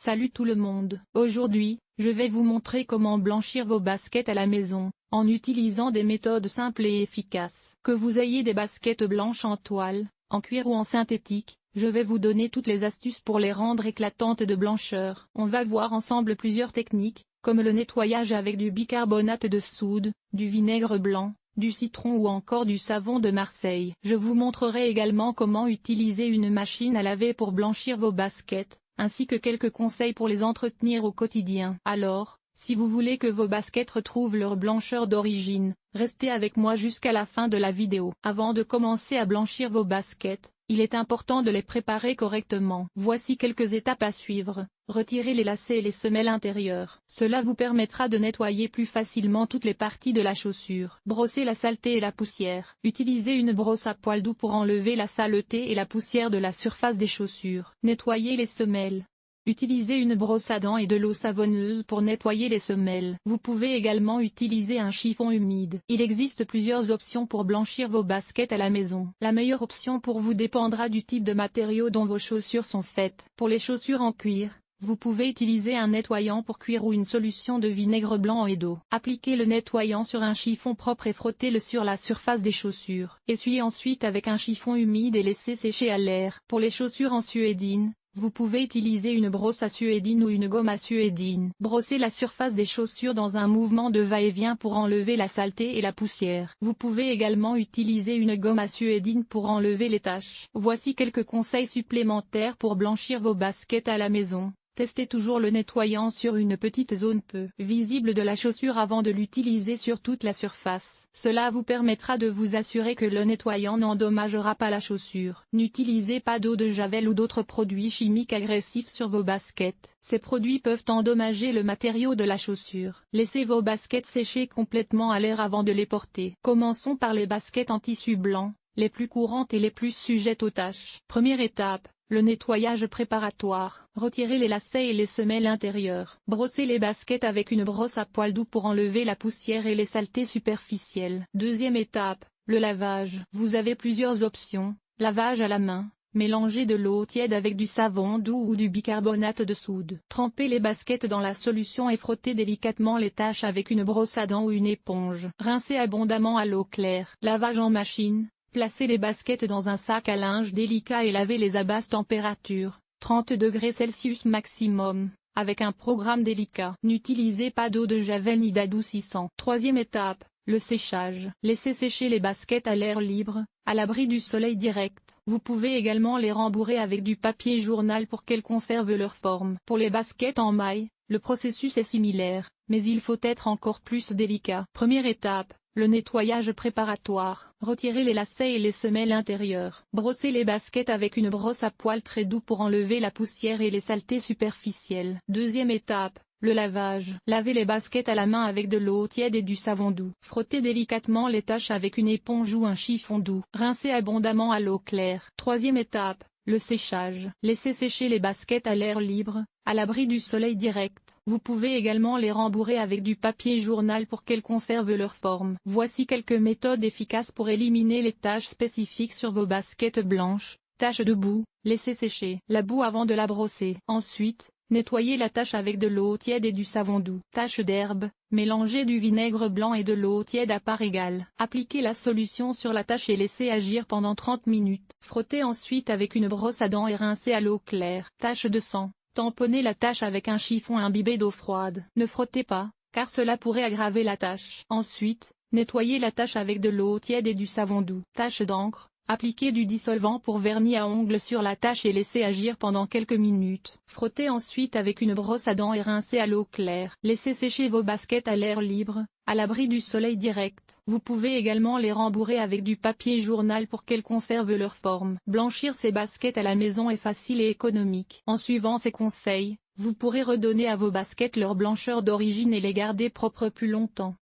Salut tout le monde. Aujourd'hui, je vais vous montrer comment blanchir vos baskets à la maison, en utilisant des méthodes simples et efficaces. Que vous ayez des baskets blanches en toile, en cuir ou en synthétique, je vais vous donner toutes les astuces pour les rendre éclatantes de blancheur. On va voir ensemble plusieurs techniques, comme le nettoyage avec du bicarbonate de soude, du vinaigre blanc, du citron ou encore du savon de Marseille. Je vous montrerai également comment utiliser une machine à laver pour blanchir vos baskets, ainsi que quelques conseils pour les entretenir au quotidien. Alors, si vous voulez que vos baskets retrouvent leur blancheur d'origine, restez avec moi jusqu'à la fin de la vidéo. Avant de commencer à blanchir vos baskets, il est important de les préparer correctement. Voici quelques étapes à suivre. Retirez les lacets et les semelles intérieures. Cela vous permettra de nettoyer plus facilement toutes les parties de la chaussure. Brossez la saleté et la poussière. Utilisez une brosse à poil doux pour enlever la saleté et la poussière de la surface des chaussures. Nettoyez les semelles. Utilisez une brosse à dents et de l'eau savonneuse pour nettoyer les semelles. Vous pouvez également utiliser un chiffon humide. Il existe plusieurs options pour blanchir vos baskets à la maison. La meilleure option pour vous dépendra du type de matériau dont vos chaussures sont faites. Pour les chaussures en cuir, vous pouvez utiliser un nettoyant pour cuir ou une solution de vinaigre blanc et d'eau. Appliquez le nettoyant sur un chiffon propre et frottez-le sur la surface des chaussures. Essuyez ensuite avec un chiffon humide et laissez sécher à l'air. Pour les chaussures en suédine, vous pouvez utiliser une brosse à suédine ou une gomme à suédine. Brossez la surface des chaussures dans un mouvement de va-et-vient pour enlever la saleté et la poussière. Vous pouvez également utiliser une gomme à suédine pour enlever les taches. Voici quelques conseils supplémentaires pour blanchir vos baskets à la maison. Testez toujours le nettoyant sur une petite zone peu visible de la chaussure avant de l'utiliser sur toute la surface. Cela vous permettra de vous assurer que le nettoyant n'endommagera pas la chaussure. N'utilisez pas d'eau de javel ou d'autres produits chimiques agressifs sur vos baskets. Ces produits peuvent endommager le matériau de la chaussure. Laissez vos baskets sécher complètement à l'air avant de les porter. Commençons par les baskets en tissu blanc, les plus courantes et les plus sujettes aux taches. Première étape. Le nettoyage préparatoire. Retirez les lacets et les semelles intérieures. Brossez les baskets avec une brosse à poil doux pour enlever la poussière et les saletés superficielles. Deuxième étape, le lavage. Vous avez plusieurs options. Lavage à la main. Mélangez de l'eau tiède avec du savon doux ou du bicarbonate de soude. Trempez les baskets dans la solution et frottez délicatement les taches avec une brosse à dents ou une éponge. Rincez abondamment à l'eau claire. Lavage en machine. Placez les baskets dans un sac à linge délicat et lavez-les à basse température, 30 degrés Celsius maximum, avec un programme délicat. N'utilisez pas d'eau de javel ni d'adoucissant. Troisième étape, le séchage. Laissez sécher les baskets à l'air libre, à l'abri du soleil direct. Vous pouvez également les rembourrer avec du papier journal pour qu'elles conservent leur forme. Pour les baskets en maille, le processus est similaire, mais il faut être encore plus délicat. Première étape. Le nettoyage préparatoire. Retirez les lacets et les semelles intérieures. Brossez les baskets avec une brosse à poil très doux pour enlever la poussière et les saletés superficielles. Deuxième étape, le lavage. Lavez les baskets à la main avec de l'eau tiède et du savon doux. Frottez délicatement les taches avec une éponge ou un chiffon doux. Rincez abondamment à l'eau claire. Troisième étape, le séchage. Laissez sécher les baskets à l'air libre, à l'abri du soleil direct. Vous pouvez également les rembourrer avec du papier journal pour qu'elles conservent leur forme. Voici quelques méthodes efficaces pour éliminer les taches spécifiques sur vos baskets blanches. Tache de boue, laissez sécher la boue avant de la brosser. Ensuite, nettoyez la tache avec de l'eau tiède et du savon doux. Tache d'herbe, mélangez du vinaigre blanc et de l'eau tiède à part égale. Appliquez la solution sur la tache et laissez agir pendant 30 minutes. Frottez ensuite avec une brosse à dents et rincez à l'eau claire. Tache de sang. Tamponnez la tache avec un chiffon imbibé d'eau froide. Ne frottez pas, car cela pourrait aggraver la tache. Ensuite, nettoyez la tache avec de l'eau tiède et du savon doux. Tache d'encre. Appliquez du dissolvant pour vernis à ongles sur la tache et laissez agir pendant quelques minutes. Frottez ensuite avec une brosse à dents et rincez à l'eau claire. Laissez sécher vos baskets à l'air libre, à l'abri du soleil direct. Vous pouvez également les rembourrer avec du papier journal pour qu'elles conservent leur forme. Blanchir ces baskets à la maison est facile et économique. En suivant ces conseils, vous pourrez redonner à vos baskets leur blancheur d'origine et les garder propres plus longtemps.